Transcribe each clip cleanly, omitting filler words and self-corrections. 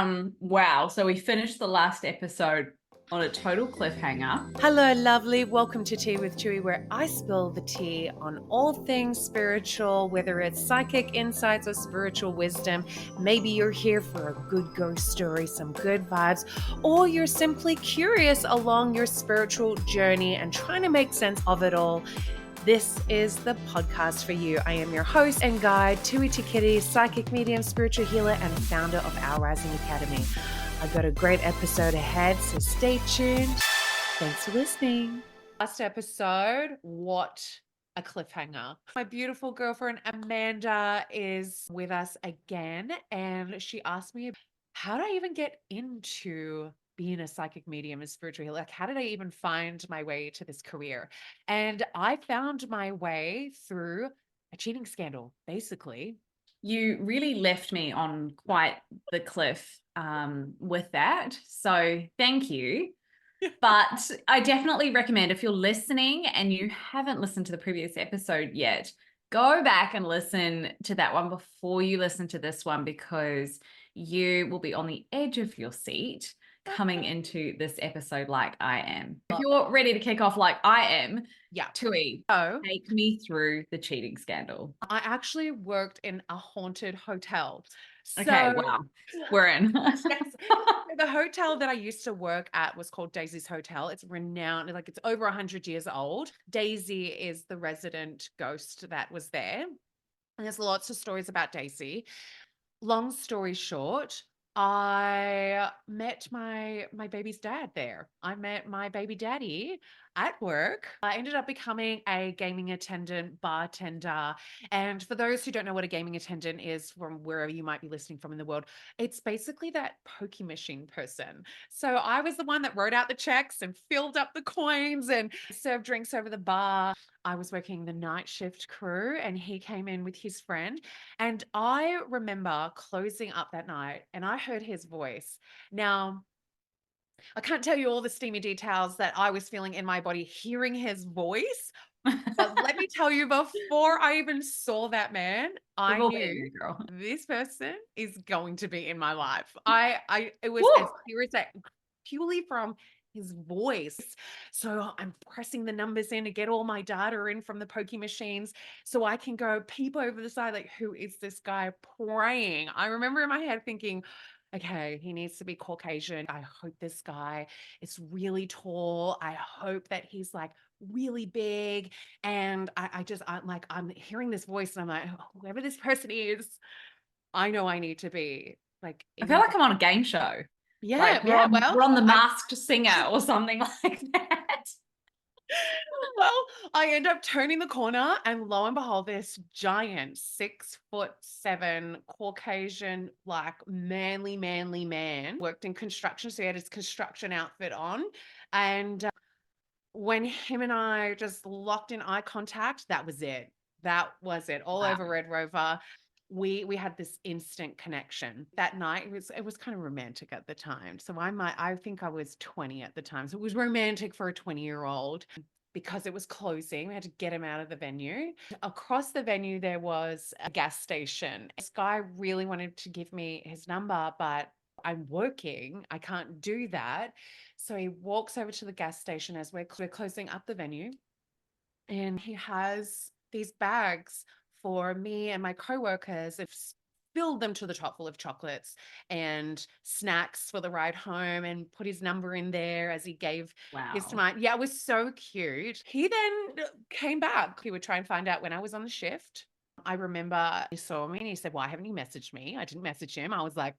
Wow. So we finished the last episode on a total cliffhanger. Hello, lovely. Welcome to Tea with Tui, where I spill the tea on all things spiritual, whether it's psychic insights or spiritual wisdom. Maybe you're here for a good ghost story, some good vibes, or you're simply curious along your spiritual journey and trying to make sense of it all. This is the podcast for you. I am your host and guide, Tui Tikiti, psychic medium, spiritual healer, and founder of Our Rising Academy. I've got a great episode ahead, so stay tuned. Thanks for listening. Last episode, what a cliffhanger. My beautiful girlfriend Amanda is with us again, and she asked me, how did I even get into being a psychic medium and spiritual healer? Like, how did I even find my way to this career? And I found my way through a cheating scandal, basically. You really left me on quite the cliff with that. So thank you. But I definitely recommend, if you're listening and you haven't listened to the previous episode yet, go back and listen to that one before you listen to this one, because you will be on the edge of your seat coming into this episode like I am. If you're ready to kick off like I am, Yeah. Tui, So take me through the cheating scandal. I actually worked in a haunted hotel. Okay, So wow. We're in. yes. The hotel that I used to work at was called Daisy's Hotel. It's renowned, like it's over 100 years old. Daisy is the resident ghost that was there. And there's lots of stories about Daisy. Long story short, I met my baby's dad there. I met my baby daddy at work. I ended up becoming a gaming attendant, bartender. And for those who don't know what a gaming attendant is from wherever you might be listening from in the world, it's basically that pokey machine person. So I was the one that wrote out the checks and filled up the coins and served drinks over the bar. I was working the night shift crew and he came in with his friend. And I remember closing up that night and I heard his voice. Now, I can't tell you all the steamy details that I was feeling in my body hearing his voice, but let me tell you, before I even saw that man, We've I all been knew there, girl. this person is going to be in my life. It was Woo! as pure as that, purely from his voice. So I'm pressing the numbers in to get all my data in from the pokey machines so I can go peep over the side, like, who is this guy praying? I remember in my head thinking, okay, he needs to be Caucasian. I hope this guy is really tall. I hope that he's like really big. And I'm hearing this voice and I'm like, "Oh, whoever this person is, I know I need to be like I in feel the, like I'm on a game show. yeah, Like yeah. Well, we're on the I Masked Singer or something like that. well, I end up turning the corner and lo and behold, this giant 6'7" Caucasian, like manly man worked in construction. So he had his construction outfit on. And when him and I just locked in eye contact, that was it. That was it. All Wow. over Red Rover. We had this instant connection. That night it was kind of romantic at the time. So I think I was 20 at the time. So it was romantic for a 20-year-old. Because it was closing, we had to get him out of the venue. Across the venue, there was a gas station. This guy really wanted to give me his number, but I'm working. I can't do that. So he walks over to the gas station as we're closing up the venue, and he has these bags for me and my coworkers. Have filled them to the top full of chocolates and snacks for the ride home, and put his number in there as he gave his to Wow. mine. Yeah, it was so cute. He then came back. He would try and find out when I was on the shift. I remember he saw me and he said, "Why haven't you messaged me?" I didn't message him. I was like,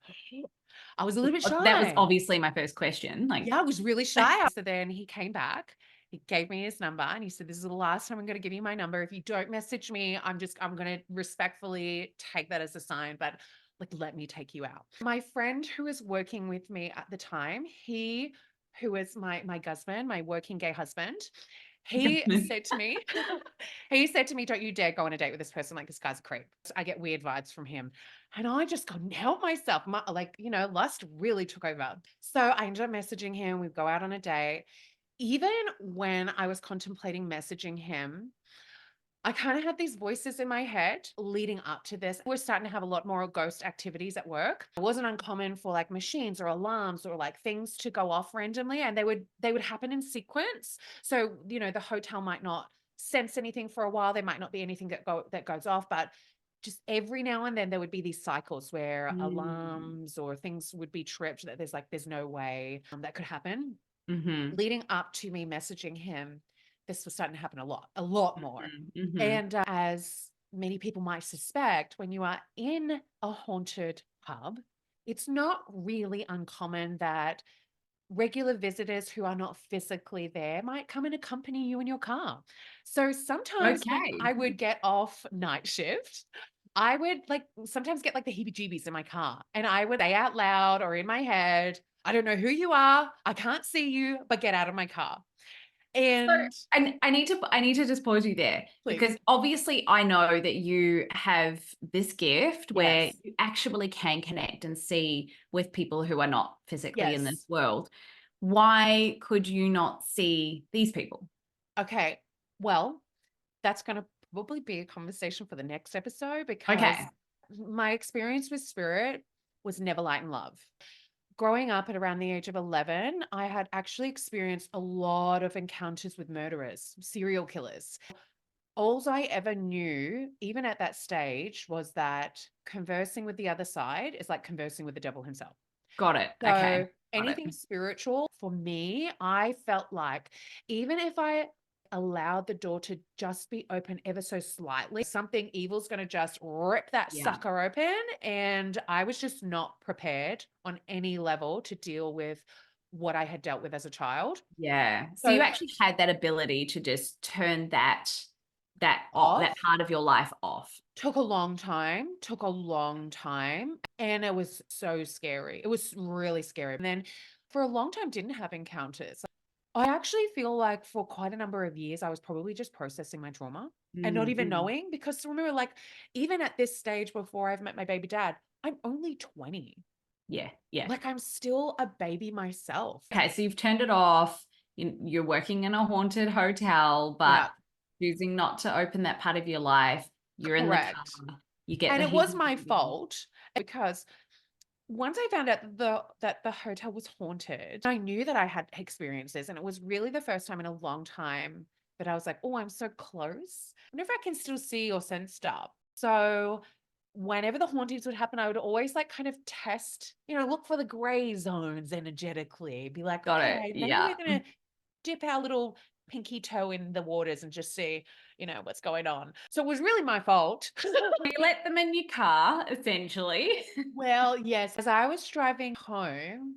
I was a little bit That was shy. obviously my first question. Like, Yeah, I was really shy. So then he came back. He gave me his number and he said, "This is the last time I'm going to give you my number. If you don't message me, I'm going to respectfully take that as a sign, but like, let me take you out." My friend who was working with me at the time, who was my husband, my working gay husband, he said to me, he said to me, "Don't you dare go on a date with this person. Like, this guy's a creep." I get weird vibes from him. And I just couldn't help myself. Lust really took over. So I ended up messaging him. We go out on a date. Even when I was contemplating messaging him, I kind of had these voices in my head leading up to this. We're starting to have a lot more ghost activities at work. It wasn't uncommon for like machines or alarms or like things to go off randomly, and they would happen in sequence. So, the hotel might not sense anything for a while. There might not be anything that goes off, but just every now and then there would be these cycles where Mm. alarms or things would be tripped that there's no way that could happen. Mm-hmm. Leading up to me messaging him, this was starting to happen a lot more. Mm-hmm. And as many people might suspect, when you are in a haunted pub, it's not really uncommon that regular visitors who are not physically there might come and accompany you in your car. So sometimes when Okay. I would get off night shift, I would like sometimes get like the heebie jeebies in my car, and I would say out loud or in my head, I don't know who you are. I can't see you, but get out of my car. So, And and I need to just pause you there please. because obviously I know that you have this gift where Yes. you actually can connect and see with people who are not physically in this Yes. world. Why could you not see these people? Okay. Well, that's going to probably be a conversation for the next episode because Okay, my experience with spirit was never light and love. Growing up at around the age of 11, I had actually experienced a lot of encounters with murderers, serial killers. All I ever knew, even at that stage, was that conversing with the other side is like conversing with the devil himself. got it. Okay, So got it. anything spiritual for me, I felt like even if I allowed the door to just be open ever so slightly, something evil's going to just rip that Yeah. sucker open. And I was just not prepared on any level to deal with what I had dealt with as a child. Yeah. So you So actually had that ability to just turn that off part of your life off. took a long time. And it was so scary. It was really scary. And then for a long time, didn't have encounters. I actually feel like for quite a number of years, I was probably just processing my trauma and not even Mm-hmm. knowing because remember, like, even at this stage before I've met my baby dad, I'm only 20. Yeah, yeah. Like, I'm still a baby myself. Okay, so you've turned it off. You're working in a haunted hotel, but Yeah, choosing not to open that part of your life. You're in the correct. car. You get And the it was heat. my fault because once I found out that the hotel was haunted, I knew that I had experiences, and it was really the first time in a long time that I was like, "Oh, I'm so close. I wonder if I can still see or sense stuff." So whenever the hauntings would happen, I would always like kind of test, look for the gray zones energetically. Be like, Got it. okay, maybe Yeah. we're gonna dip our little pinky toe in the waters and just see, what's going on. So it was really my fault. You let them in your car, essentially. Well, yes. As I was driving home,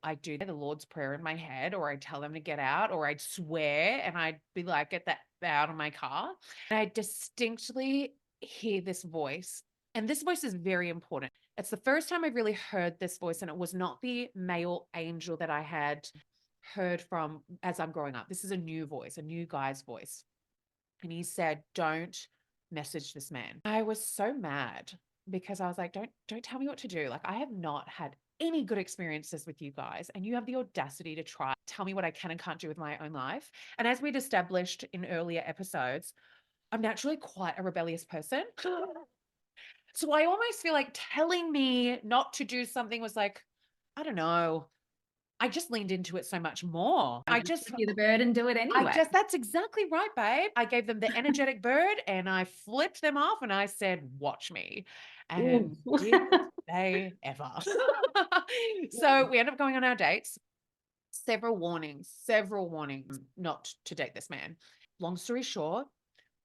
I do the Lord's Prayer in my head, or I'd tell them to get out, or I'd swear and I'd be like, get that out of my car. And I distinctly hear this voice. And this voice is very important. It's the first time I've really heard this voice, and it was not the male angel that I had heard from as I'm growing up. This is a new voice, a new guy's voice. And he said, "Don't message this man." I was so mad because I was like, don't tell me what to do. Like, I have not had any good experiences with you guys, and you have the audacity to try tell me what I can and can't do with my own life. And as we'd established in earlier episodes, I'm naturally quite a rebellious person. So I almost feel like telling me not to do something was like, I don't know. I just leaned into it so much more. I just give you the bird and do it anyway. That's exactly right, babe. I gave them the energetic bird and I flipped them off and I said, watch me. Ooh. And did they ever? So we ended up going on our dates. Several warnings not to date this man. Long story short,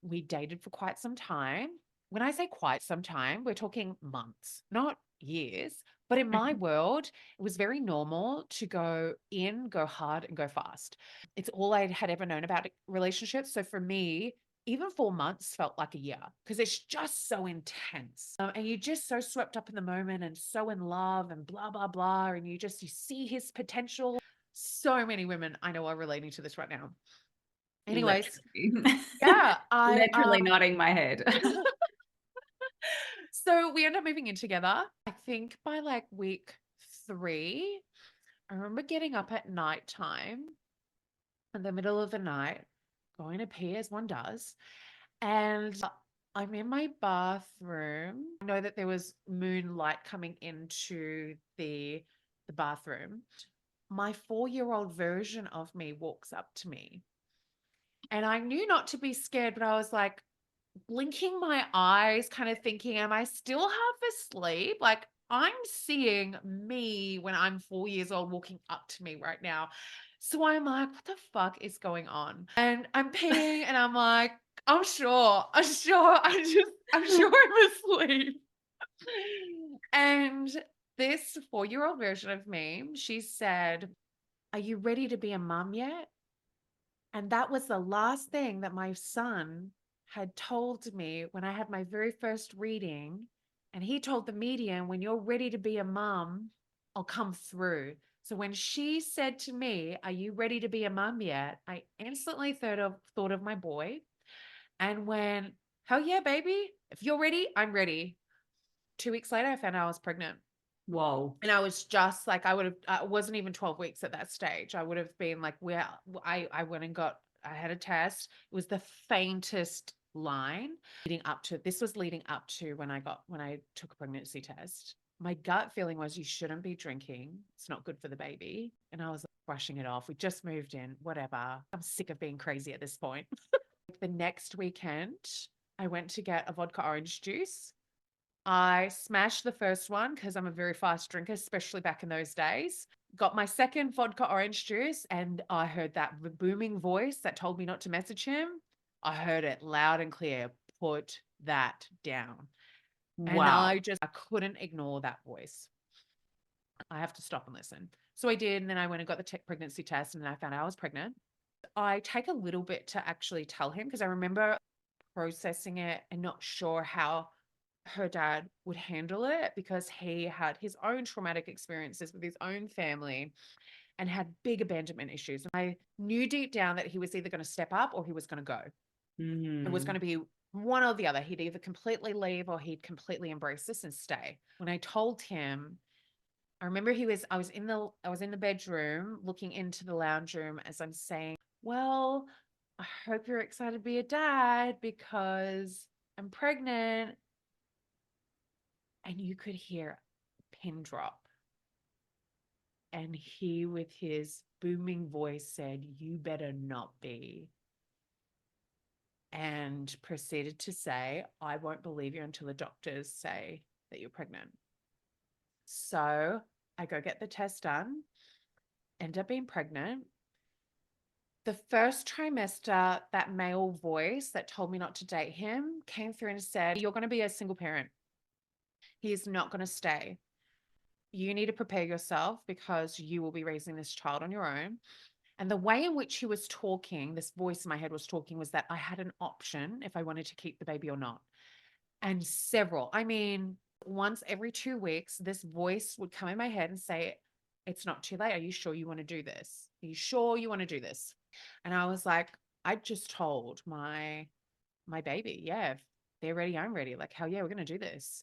we dated for quite some time. When I say quite some time, we're talking months, not years. But in my world, it was very normal to go in, go hard, and go fast. It's all I had ever known about relationships. So for me, even 4 months felt like a year because it's just so intense. And you're just so swept up in the moment and so in love and blah, blah, blah. And you see his potential. So many women I know are relating to this right now. Anyways, Literally. yeah, I Literally nodding my head. so we end up moving in together. I think by like week 3, I remember getting up at nighttime in the middle of the night, going to pee as one does. And I'm in my bathroom. I know that there was moonlight coming into the bathroom. My 4-year-old version of me walks up to me. And I knew not to be scared, but I was like blinking my eyes, kind of thinking, am I still half asleep? Like I'm seeing me when I'm 4 years old walking up to me right now. So I'm like, what the fuck is going on? And I'm peeing and I'm like, I'm sure I'm asleep. And this 4-year-old version of me, she said, are you ready to be a mum yet? And that was the last thing that my son had told me when I had my very first reading. And he told the medium, when you're ready to be a mum, I'll come through. So when she said to me, are you ready to be a mum yet? I instantly thought of my boy and went, hell yeah, baby. If you're ready, I'm ready. 2 weeks later, I found out I was pregnant. Whoa. And I was just like, I wasn't even 12 weeks at that stage. I would have been like, well, I went and I had a test. It was the faintest line this was leading up to when I took a pregnancy test. My gut feeling was you shouldn't be drinking. It's not good for the baby. And I was like, brushing it off. We just moved in, whatever. I'm sick of being crazy at this point. The next weekend, I went to get a vodka orange juice. I smashed the first one because I'm a very fast drinker, especially back in those days. Got my second vodka orange juice, and I heard that booming voice that told me not to message him. I heard it loud and clear. Put that down. And Wow. I couldn't ignore that voice. I have to stop and listen. So I did. And then I went and got the pregnancy test, and then I found out I was pregnant. I take a little bit to actually tell him because I remember processing it and not sure how her dad would handle it because he had his own traumatic experiences with his own family and had big abandonment issues. And I knew deep down that he was either going to step up or he was going to go. It was going to be one or the other. He'd either completely leave or he'd completely embrace this and stay. When I told him, I remember I was in the bedroom looking into the lounge room as I'm saying, well, I hope you're excited to be a dad because I'm pregnant. And you could hear a pin drop. And he, with his booming voice, said, you better not be. And proceeded to say, I won't believe you until the doctors say that you're pregnant. So I go get the test done, end up being pregnant. The first trimester, that male voice that told me not to date him came through and said, you're going to be a single parent. He is not going to stay. You need to prepare yourself because you will be raising this child on your own. And the way in which he was talking, this voice in my head was talking, was that I had an option if I wanted to keep the baby or not. And once every 2 weeks, this voice would come in my head and say, it's not too late. Are you sure you want to do this? Are you sure you want to do this? And I was like, I just told my baby, yeah, if they're ready, I'm ready. Like, hell yeah, we're going to do this.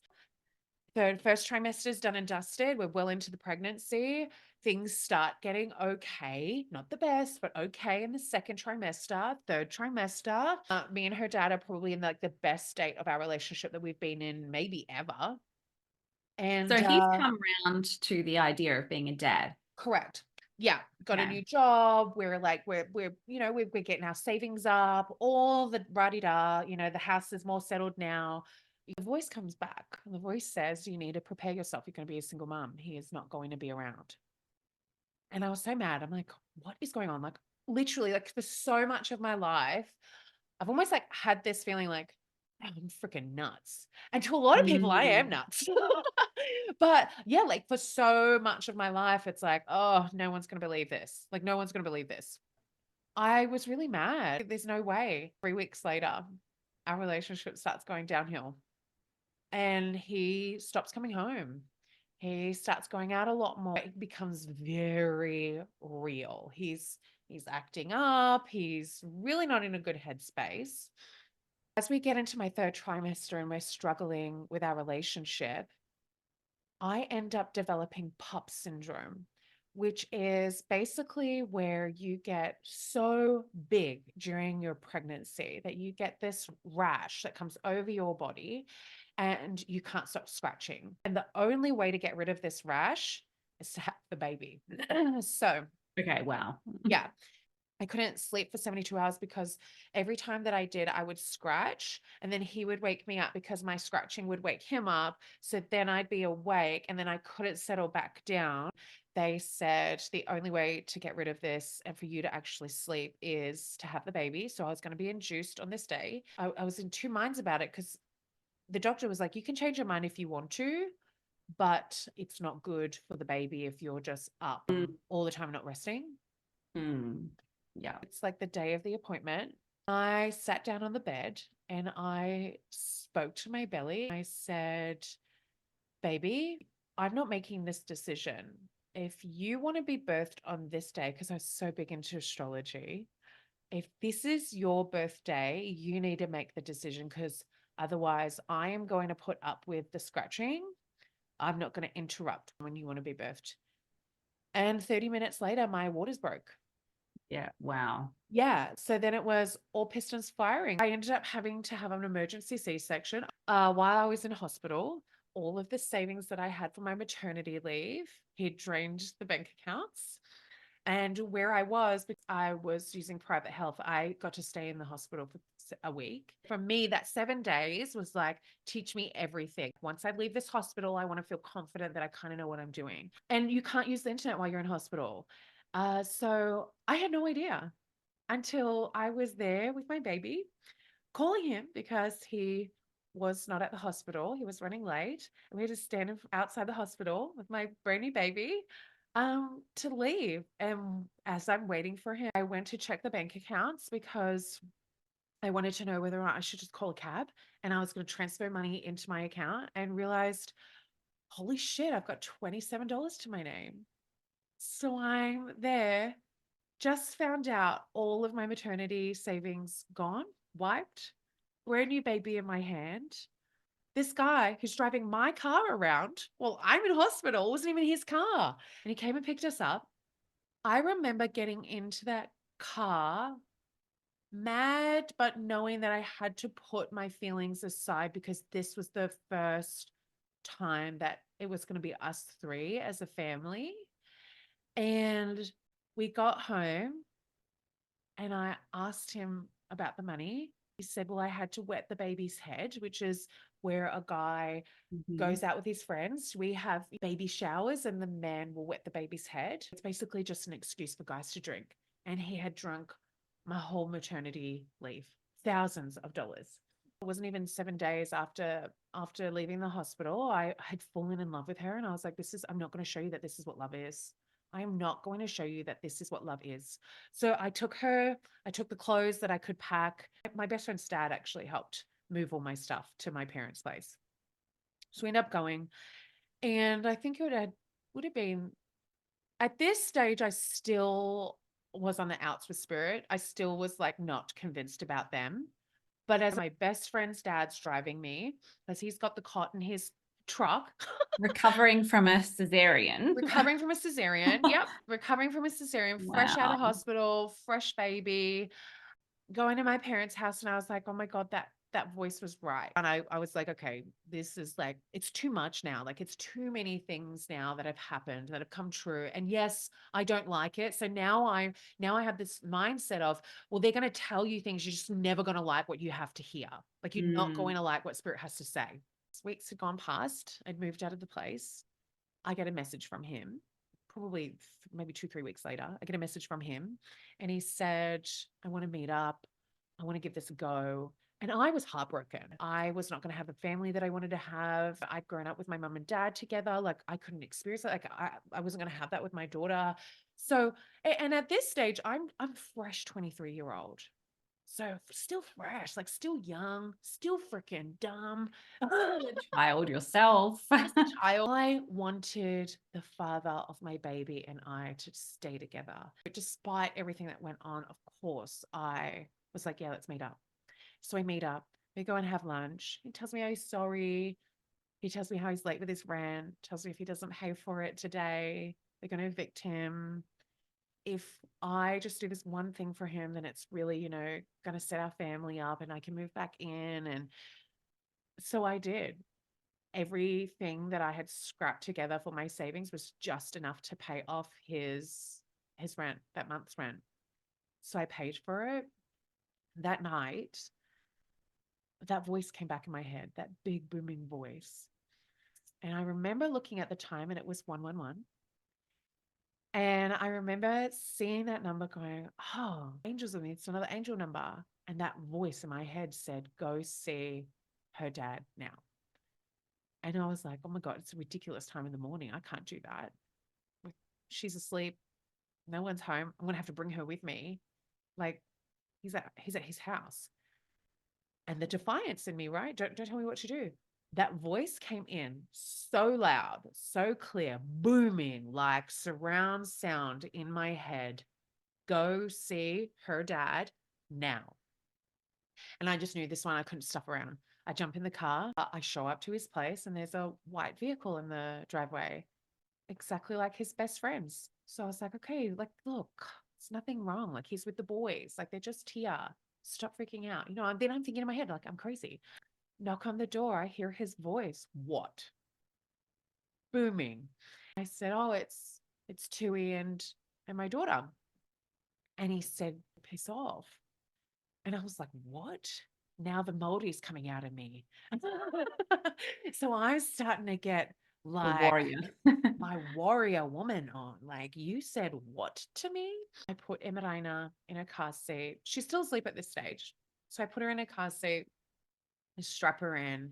The first trimester is done and dusted. We're well into the pregnancy. Things start getting okay, not the best, but okay in the second trimester. Third trimester, me and her dad are probably in the best state of our relationship that we've been in maybe ever. And So he's come around to the idea of being a dad. correct. Yeah, got a Yeah. new job. We're getting our savings up, all the rah-de-da, the house is more settled now. The voice comes back. And the voice says, you need to prepare yourself. You're going to be a single mom. He is not going to be around. And I was so mad. I'm like, what is going on? Like, literally, like, for so much of my life, I've almost had this feeling like, "Oh, I'm freaking nuts." And to a lot of people, I am nuts. But yeah, like for so much of my life, it's like, oh, no one's going to believe this. Like, no one's going to believe this. I was really mad. There's no way. 3 weeks later, our relationship starts going downhill and he stops coming home. He starts going out a lot more. It becomes very real. He's acting up. He's really not in a good headspace. As we get into my third trimester and we're struggling with our relationship, I end up developing pup syndrome, which is basically where you get so big during your pregnancy that you get this rash that comes over your body and you can't stop scratching. And the only way to get rid of this rash is to have the baby. So, Okay, wow. yeah. I couldn't sleep for 72 hours because every time that I did, I would scratch and then he would wake me up because my scratching would wake him up. So then I'd be awake and then I couldn't settle back down. They said the only way to get rid of this and for you to actually sleep is to have the baby. So I was going to be induced on this day. I was in two minds about it because the doctor was like, you can change your mind if you want to, but it's not good for the baby if you're just up all the time, not resting. Mm. Yeah. It's like the day of the appointment. I sat down on the bed and I spoke to my belly. I said, baby, I'm not making this decision. If you want to be birthed on this day, because I was so big into astrology, if this is your birthday, you need to make the decision because otherwise I am going to put up with the scratching. I'm not going to interrupt when you want to be birthed. And 30 minutes later, my waters broke. Yeah. Wow. Yeah. So then it was all pistons firing. I ended up having to have an emergency C-section. While I was in hospital, all of the savings that I had for my maternity leave, he drained the bank accounts. And where I was, because I was using private health, I got to stay in the hospital for a week. For me, that 7 days was like, teach me everything. Once I leave this hospital, I want to feel confident that I kind of know what I'm doing. And you can't use the internet while you're in hospital. So I had no idea until I was there with my baby, calling him because he was not at the hospital. He was running late. And we had to stand outside the hospital with my brand new baby to leave. And as I'm waiting for him, I went to check the bank accounts because I wanted to know whether or not I should just call a cab. And I was going to transfer money into my account and realized, holy shit, I've got $27 to my name. So I'm there, just found out all of my maternity savings gone, wiped, brand new baby in my hand. This guy who's driving my car around, well, I'm in hospital, it wasn't even his car. And he came and picked us up. I remember getting into that car mad, but knowing that I had to put my feelings aside because this was the first time that it was going to be us three as a family. And we got home and I asked him about the money. He said, well, I had to wet the baby's head, which is where a guy goes out with his friends. We have baby showers and the man will wet the baby's head. It's basically just an excuse for guys to drink. And he had drunk my whole maternity leave, thousands of dollars. It wasn't even 7 days after leaving the hospital. I had fallen in love with her and I was like, I'm not going to show you that this is what love is. I am not going to show you that this is what love is. So I took the clothes that I could pack. My best friend's dad actually helped move all my stuff to my parents' place. So we ended up going. And I think it would have been at this stage, I still was on the outs with Spirit. I still was like not convinced about them. But as my best friend's dad's driving me, because he's got the cot in his truck. Recovering from a cesarean. Recovering from a cesarean. Yep. Recovering from a cesarean, fresh out Wow. of hospital, fresh baby, going to my parents' house. And I was like, oh my God, that voice was right. And I was like, okay, this is like, it's too much now. Like it's too many things now that have happened, that have come true. And yes, I don't like it. So now I have this mindset of, well, they're going to tell you things. You're just never going to like what you have to hear. Like you're not going to like what Spirit has to say. Weeks had gone past. I'd moved out of the place. I get a message from him, probably maybe 2-3 weeks later. I get a message from him and he said, I want to meet up. I want to give this a go. And I was heartbroken. I was not going to have the family that I wanted to have. I'd grown up with my mum and dad together. Like I couldn't experience it. Like I wasn't going to have that with my daughter. So, and at this stage, I'm fresh 23-year-old. So still fresh, like still young, still freaking dumb. Child yourself. I wanted the father of my baby and I to stay together. But despite everything that went on, of course, I was like, yeah, let's meet up. So we meet up. We go and have lunch. He tells me how he's sorry. He tells me how he's late with his rent, tells me if he doesn't pay for it today, They're going to evict him. If I just do this one thing for him, then it's really, going to set our family up and I can move back in. And so I did. Everything that I had scrapped together for my savings was just enough to pay off his rent, that month's rent. So I paid for it. That night, that voice came back in my head, that big booming voice. And I remember looking at the time and it was 111. And I remember seeing that number going, oh, angels with me. It's another angel number. And that voice in my head said, go see her dad now. And I was like, oh my God, it's a ridiculous time in the morning. I can't do that. She's asleep. No one's home. I'm going to have to bring her with me. Like he's at his house. And the defiance in me, right? Don't tell me what to do. That voice came in so loud, so clear, booming, like surround sound in my head. Go see her dad now. And I just knew this one, I couldn't stuff around. I jump in the car, I show up to his place, and there's a white vehicle in the driveway, exactly like his best friends. So I was like, okay, like, look, it's nothing wrong. Like, he's with the boys. Like, they're just here. Stop freaking out. And then I'm thinking in my head, like, I'm crazy. Knock on the door. I hear his voice. What? Booming. I said, oh, it's Tui and my daughter. And he said, piss off. And I was like, what? Now the moldy's coming out of me. So I'm starting to get The like warrior. my warrior woman on. Like, you said what to me? I put Emerina in a car seat. She's still asleep at this stage. So I put her in a car seat, strap her in,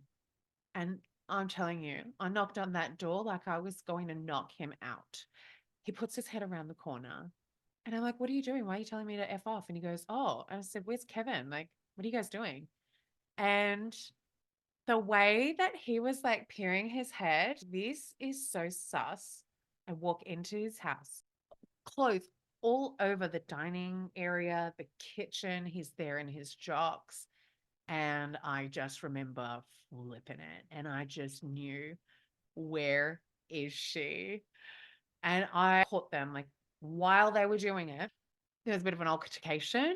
and I'm telling you, I knocked on that door like I was going to knock him out. He puts his head around the corner. And I'm like, what are you doing? Why are you telling me to F off? And he goes, oh. And I said, where's Kevin? Like, what are you guys doing? And the way that he was like peering his head, this is so sus. I walk into his house, clothes all over the dining area, the kitchen. He's there in his jocks. And I just remember flipping it. And I just knew, where is she? And I caught them like while they were doing it. There was a bit of an altercation.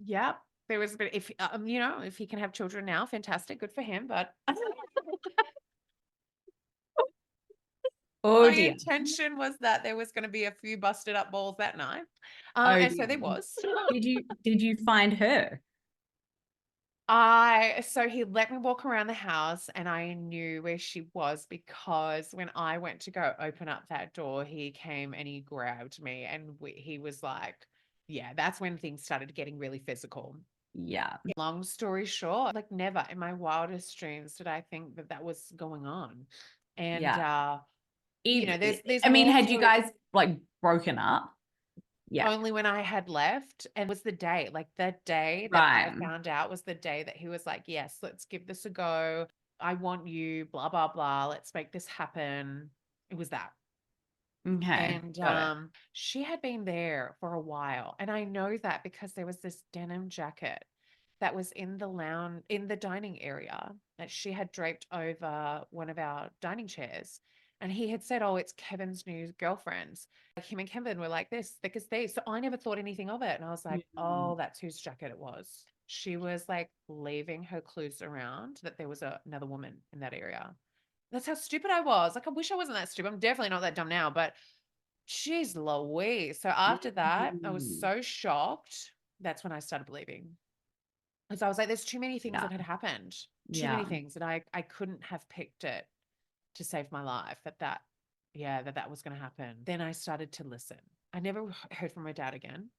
Yep. There was a bit, if he can have children now, fantastic, good for him. But Oh my dear. intention was that there was going to be a few busted up balls that night. Oh And so dear. there was. Did you find her? So he let me walk around the house and I knew where she was because when I went to go open up that door, he came and he grabbed me and he was like, yeah, that's when things started getting really physical. Yeah. Long story short, like never in my wildest dreams did I think that that was going on. And, Yeah. there's I mean, more had you to it. guys like broken up? Yeah. Only when I had left, and it was the day, like the day that I Right. found out was the day that he was like, yes, let's give this a go. I want you, blah, blah, blah. Let's make this happen. It was that. Okay. And Got it. she had been there for a while. And I know that because there was this denim jacket that was in the dining area that she had draped over one of our dining chairs. And he had said, oh, it's Kevin's new girlfriend's. Like him and Kevin were like this, thick as thieves. So I never thought anything of it. And I was like, Mm. oh, that's whose jacket it was. She was like leaving her clues around that there was another woman in that area. That's how stupid I was. Like, I wish I wasn't that stupid. I'm definitely not that dumb now, but she's Louise. So after that, I was Mm. so shocked. That's when I started believing. Because I was like, there's too many things Yeah. that had happened. Too many Yeah. things that I couldn't have picked it to save my life that was going to happen. Then I started to listen. I never heard from my dad again.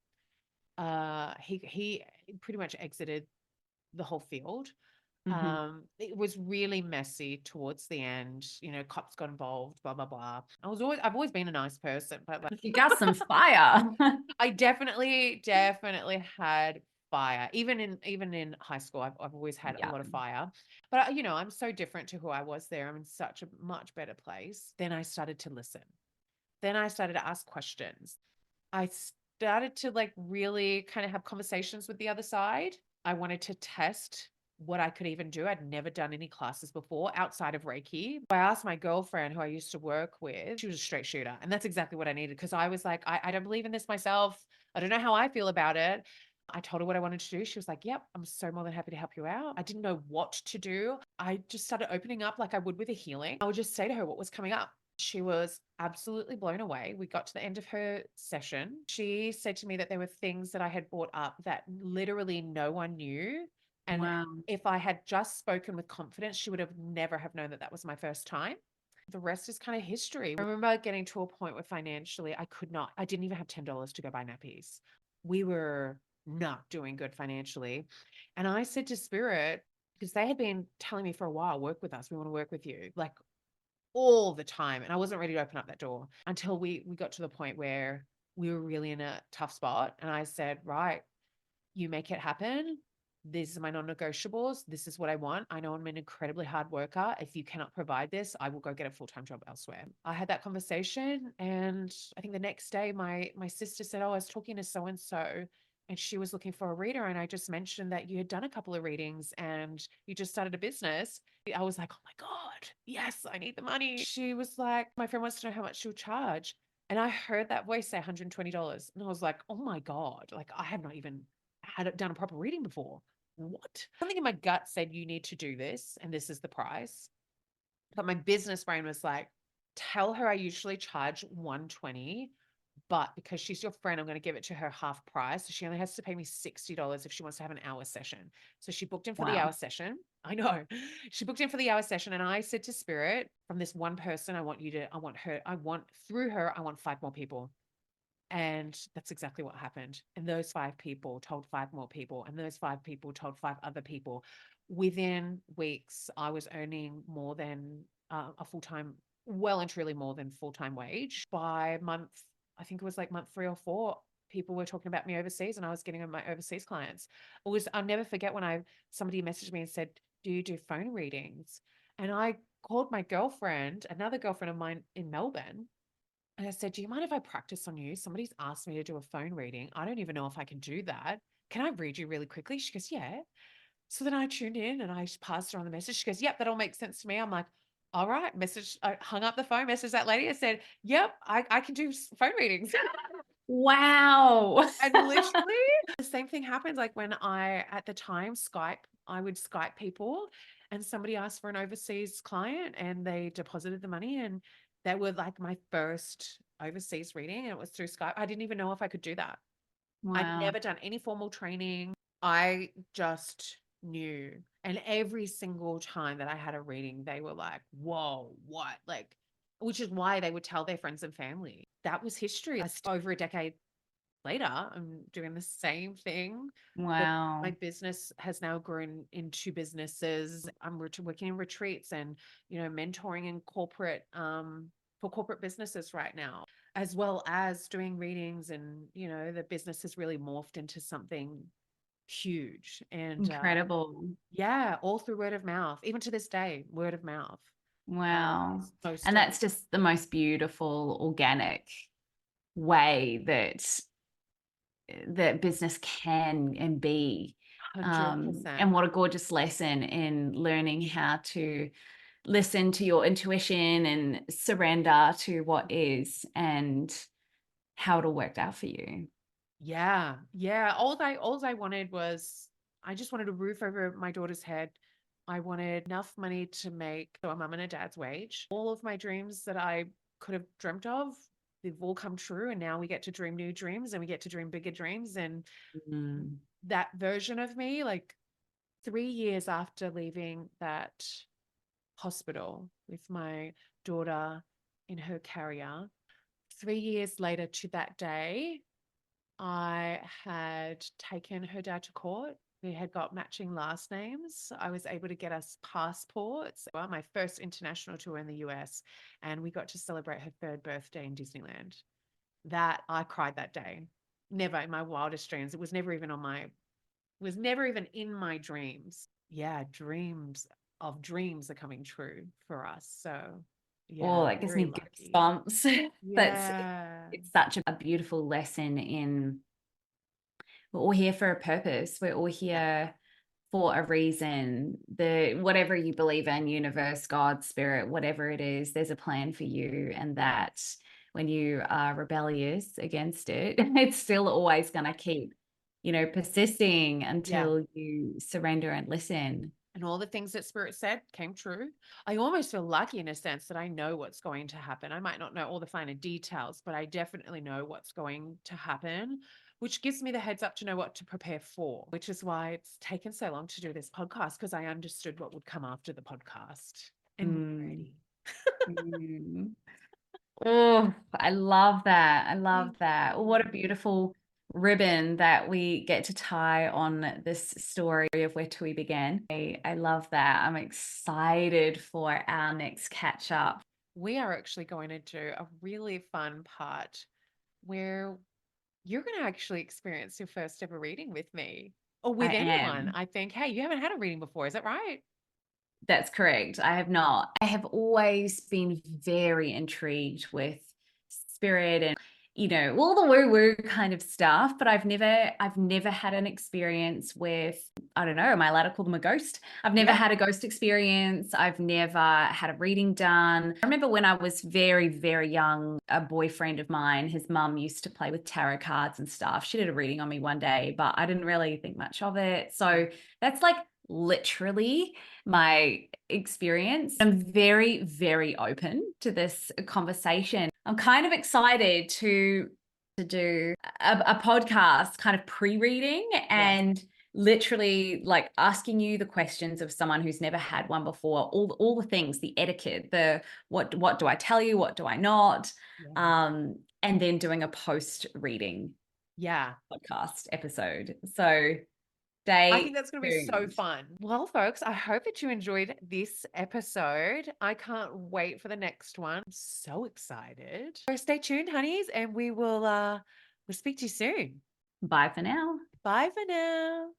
He pretty much exited the whole field. Mhm. It was really messy towards the end. Cops got involved, blah, blah, blah. I've always been a nice person, but like You got some fire. I definitely had fire. Even in high school, I've always had a Yeah. lot of fire. But I'm so different to who I was there. I'm in such a much better place. Then I started to listen. Then I started to ask questions. I started to like really kind of have conversations with the other side. I wanted to test what I could even do. I'd never done any classes before outside of Reiki. I asked my girlfriend who I used to work with, she was a straight shooter. And that's exactly what I needed, because I was like, I don't believe in this myself. I don't know how I feel about it. I told her what I wanted to do. She was like, yep, I'm so more than happy to help you out. I didn't know what to do. I just started opening up like I would with a healing. I would just say to her what was coming up. She was absolutely blown away. We got to the end of her session. She said to me that there were things that I had brought up that literally no one knew. And Wow. if I had just spoken with confidence, she would have never have known that that was my first time. The rest is kind of history. I remember getting to a point where financially I didn't even have $10 to go buy nappies. We were not doing good financially. And I said to Spirit, because they had been telling me for a while, work with us, we want to work with you, like all the time. And I wasn't ready to open up that door until we got to the point where we were really in a tough spot. And I said, right, you make it happen. These are my non-negotiables. This is what I want. I know I'm an incredibly hard worker. If you cannot provide this, I will go get a full-time job elsewhere. I had that conversation, and I think the next day my sister said, oh, I was talking to so-and-so, and she was looking for a reader. And I just mentioned that you had done a couple of readings and you just started a business. I was like, oh my God, yes, I need the money. She was like, my friend wants to know how much she'll charge. And I heard that voice say $120. And I was like, oh my God, like I have not even had done a proper reading before. What? Something in my gut said, you need to do this, and this is the price. But my business brain was like, tell her I usually charge 120, but because she's your friend, I'm going to give it to her half price. So she only has to pay me $60 if she wants to have an hour session. So she booked in for the Wow. hour session. I know. She booked in for the hour session. And I said to Spirit, from this one person, I want through her, I want 5 more people. And that's exactly what happened. And those 5 people told 5 more people, and those 5 people told 5 other people. Within weeks, I was earning more than a full-time, well and truly more than full-time wage. By month, I think it was like month 3 or 4, people were talking about me overseas, and I was getting my overseas clients. I'll never forget when somebody messaged me and said, do you do phone readings? And I called my girlfriend, another girlfriend of mine in Melbourne, and I said, do you mind if I practice on you? Somebody's asked me to do a phone reading. I don't even know if I can do that. Can I read you really quickly? She goes, yeah. So then I tuned in and I passed her on the message. She goes, yep, that all makes sense to me. I'm like, all right, I hung up the phone, messaged that lady. I said, yep, I can do phone readings. Wow. And literally the same thing happens. Like when at the time, I would Skype people, and somebody asked for an overseas client and they deposited the money, and they were like my first overseas reading, and it was through Skype. I didn't even know if I could do that. I'd Wow. never done any formal training. I just knew. And every single time that I had a reading, they were like, whoa, what? Like, which is why they would tell their friends and family. That was history. Over a decade later, I'm doing the same thing. My Wow. business has now grown into businesses. I'm working in retreats and, mentoring in for corporate businesses right now, as well as doing readings. And, the business has really morphed into something huge. And Incredible. yeah, all through word of mouth, even to this day, word of mouth. Wow. Is most And of that's just the most beautiful, organic way that business can and be. 100%. And what a gorgeous lesson in learning how to listen to your intuition and surrender to what is and how it all worked out for you. Yeah. Yeah. All I wanted was, I just wanted a roof over my daughter's head. I wanted enough money to make a mum and a dad's wage. All of my dreams that I could have dreamt of, they've all come true. And now we get to dream new dreams, and we get to dream bigger dreams. And Mm. that version of me, like 3 years after leaving that hospital with my daughter in her carrier, 3 years later to that day, I had taken her dad to court. We had got matching last names. I was able to get us passports. Well, my first international tour in the US, and we got to celebrate her 3rd birthday in Disneyland. That I cried that day. Never in my wildest dreams. It was never even in my dreams. Yeah, dreams are coming true for us. So Oh, yeah, that gives very me lucky. goosebumps. That's Yeah. it's such a beautiful lesson in we're all here for a purpose. We're all Yeah. here for a reason. Whatever you believe in, universe, God, spirit, whatever it is, there's a plan for you. And that when you are rebellious against it, it's still always going to keep, persisting Yeah. until you surrender and listen. And all the things that Spirit said came true. I almost feel lucky in a sense that I know what's going to happen. I might not know all the finer details, but I definitely know what's going to happen, which gives me the heads up to know what to prepare for, which is why it's taken so long to do this podcast, because I understood what would come after the podcast and we're ready. Mm. Oh, I love that. I love Thank that. you. What a beautiful ribbon that we get to tie on this story of where Tui began. I love that. I'm excited for our next catch up. We are actually going to do a really fun part where you're going to actually experience your first ever reading with me or I with anyone. am. I think, hey, you haven't had a reading before. Is that right? That's correct. I have not. I have always been very intrigued with spirit and all the woo-woo kind of stuff, but I've never had an experience with, I don't know, am I allowed to call them a ghost? I've never Yeah. had a ghost experience. I've never had a reading done. I remember when I was very, very young, a boyfriend of mine, his mum used to play with tarot cards and stuff. She did a reading on me one day, but I didn't really think much of it. So that's like literally my experience. I'm very, very open to this conversation. I'm kind of excited to do a podcast kind of pre-reading and literally like asking you the questions of someone who's never had one before, all the things, the etiquette, the what do I tell you, what do I not, and then doing a post reading podcast episode. So I think stay that's going to be so tuned. fun. Well, folks, I hope that you enjoyed this episode. I can't wait for the next one. I'm so excited. So stay tuned, honeys, and we'll speak to you soon. Bye for now. Bye for now.